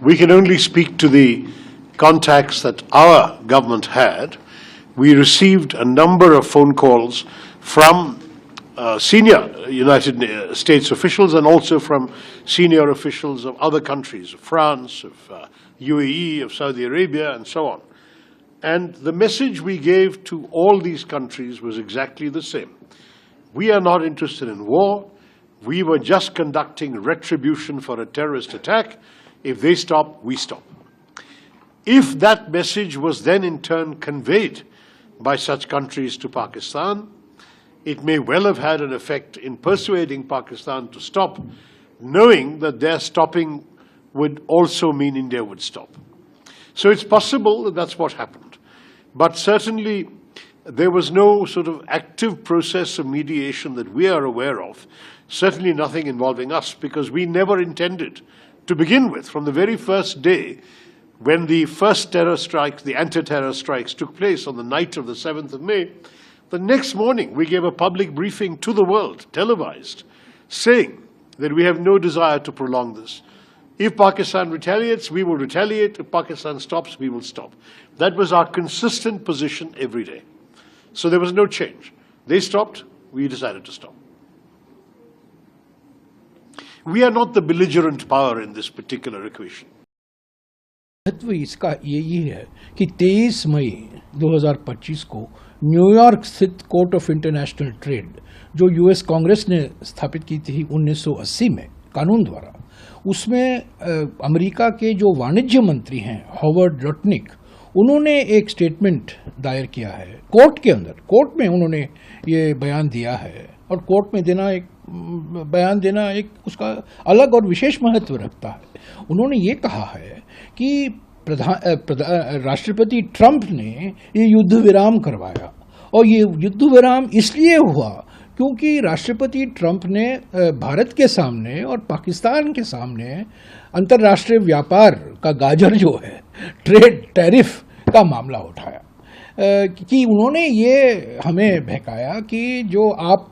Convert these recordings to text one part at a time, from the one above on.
we can only speak to the contacts that our government had. We received a number of phone calls from senior United States officials and also from senior officials of other countries, of France, of UAE, of Saudi Arabia, and so on. And the message we gave to all these countries was exactly the same. We are not interested in war. We were just conducting retribution for a terrorist attack. If they stop, we stop. If that message was then in turn conveyed by such countries to Pakistan, it may well have had an effect in persuading Pakistan to stop, knowing that their stopping would also mean India would stop. So it's possible that that's what happened. But certainly there was no sort of active process of mediation that we are aware of, certainly nothing involving us, because we never intended to begin with, from the very first day when the first terror strikes, the anti-terror strikes took place on the night of the 7th of May, the next morning we gave a public briefing to the world, televised, saying that we have no desire to prolong this. If Pakistan retaliates, we will retaliate. If Pakistan stops, we will stop. That was our consistent position every day. So there was no change. They stopped, we decided to stop. We are not the belligerent power in this particular equation. महत्व इसका यही है कि 23 मई 2025 को New York स्थित court of international trade, जो US Congress ने स्थापित की थी 1980 में कानून द्वारा, उसमें अमेरिका के जो वाणिज्य मंत्री हैं हॉवर्ड लुटनिक, उन्होंने एक स्टेटमेंट दायर किया है कोर्ट के अंदर। कोर्ट में उन्होंने ये बयान दिया है, और कोर्ट में बयान देना एक उसका अलग और विशेष महत्व रखता है। उन्होंने ये कहा है कि राष्ट्रपति ट्रंप ने ये युद्ध विराम करवाया, और ये युद्ध विराम इसलिए हुआ क्योंकि राष्ट्रपति ट्रंप ने भारत के सामने और पाकिस्तान के सामने अंतर्राष्ट्रीय व्यापार का गाजर जो है ट्रेड टैरिफ का मामला उठाया, कि उन्होंने ये हमें बहकाया कि जो आप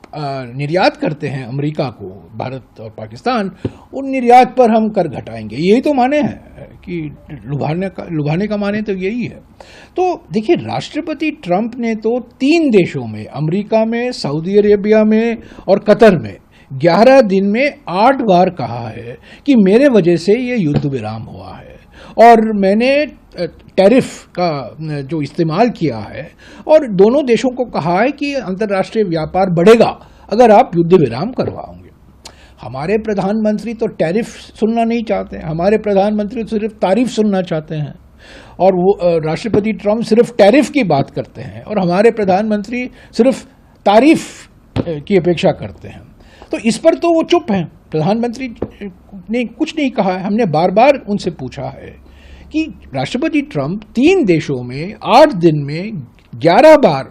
निर्यात करते हैं अमेरिका को, भारत और पाकिस्तान, उन निर्यात पर हम कर घटाएंगे। यही तो माने हैं कि लुभाने का माने तो यही है। तो देखिए, राष्ट्रपति ट्रंप ने तो 3 देशों में, अमेरिका में, सऊदी अरेबिया में और कतर में 11 दिन में 8 बार कहा है कि मेरे वजह से ये युद्ध विराम हुआ है, और मैंने टैरिफ का जो इस्तेमाल किया है, और दोनों देशों को कहा है कि अंतर्राष्ट्रीय व्यापार बढ़ेगा अगर आप युद्ध विराम करवाओगे। हमारे प्रधानमंत्री तो टैरिफ सुनना नहीं चाहते हैं, हमारे प्रधानमंत्री तो सिर्फ तारीफ सुनना चाहते हैं, और वो राष्ट्रपति ट्रंप सिर्फ टैरिफ की बात करते हैं, और हमारे प्रधानमंत्री सिर्फ तारीफ की अपेक्षा करते हैं। तो इस पर तो वो चुप हैं, प्रधानमंत्री ने कुछ नहीं कहा है। हमने बार बार उनसे पूछा है कि राष्ट्रपति ट्रंप 3 देशों में 8 दिन में 11 बार,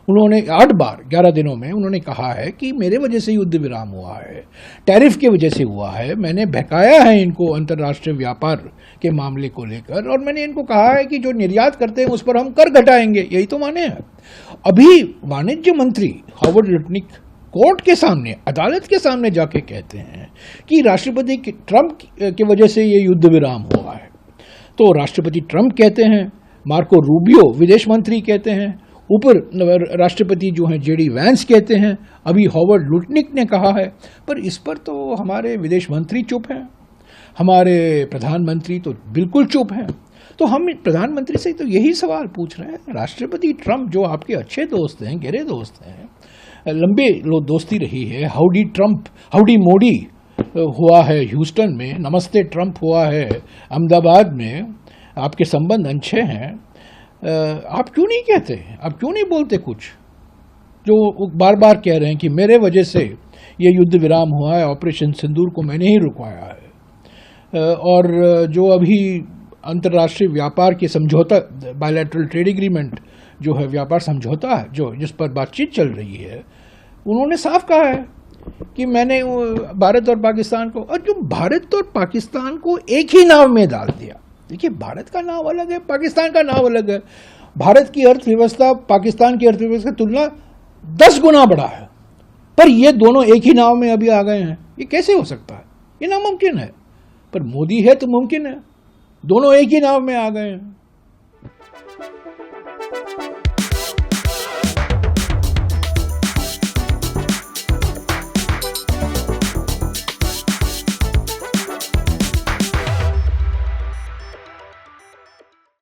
उन्होंने 8 बार 11 दिनों में उन्होंने कहा है कि मेरे वजह से युद्ध विराम हुआ है, टैरिफ की वजह से हुआ है। मैंने बहकाया है इनको अंतर्राष्ट्रीय व्यापार के मामले को लेकर, और मैंने इनको कहा है कि जो निर्यात करते हैं उस पर हम कर घटाएंगे। यही तो माने हैं। अभी वाणिज्य मंत्री हॉवर्ड लुटनिक कोर्ट के सामने, अदालत के सामने जाके कहते हैं कि राष्ट्रपति ट्रंप की वजह से ये युद्ध विराम हुआ है। तो राष्ट्रपति ट्रंप कहते हैं, मार्को रूबियो विदेश मंत्री कहते हैं, ऊपर राष्ट्रपति जो हैं जेडी वैंस कहते हैं, अभी हॉवर्ड लुटनिक ने कहा है। पर इस पर तो हमारे विदेश मंत्री चुप हैं, हमारे प्रधानमंत्री तो बिल्कुल चुप हैं। तो हम प्रधानमंत्री से तो यही सवाल पूछ रहे हैं, राष्ट्रपति ट्रंप जो आपके अच्छे दोस्त हैं, गहरे दोस्त हैं, लंबे दोस्ती रही है, हाउडी ट्रंप, हाउडी मोदी हुआ है ह्यूस्टन में, नमस्ते ट्रंप हुआ है अहमदाबाद में, आपके संबंध अच्छे हैं, आप क्यों नहीं कहते, आप क्यों नहीं बोलते कुछ? जो बार बार कह रहे हैं कि मेरे वजह से ये युद्ध विराम हुआ है, ऑपरेशन सिंदूर को मैंने ही रुकवाया है, और जो अभी अंतर्राष्ट्रीय व्यापार के समझौता, बायलैटरल ट्रेड एग्रीमेंट जो है, व्यापार समझौता है जो जिस पर बातचीत चल रही है, उन्होंने साफ कहा है कि मैंने भारत और पाकिस्तान को, और जो भारत और पाकिस्तान को एक ही नाव में डाल दिया। देखिए, भारत का नाव अलग है, पाकिस्तान का नाव अलग है। भारत की अर्थव्यवस्था पाकिस्तान की अर्थव्यवस्था की तुलना 10 गुना बड़ा है, पर ये दोनों एक ही नाव में अभी आ गए हैं। ये कैसे हो सकता है? ये नामुमकिन है। पर मोदी है तो मुमकिन है। दोनों एक ही नाव में आ गए हैं।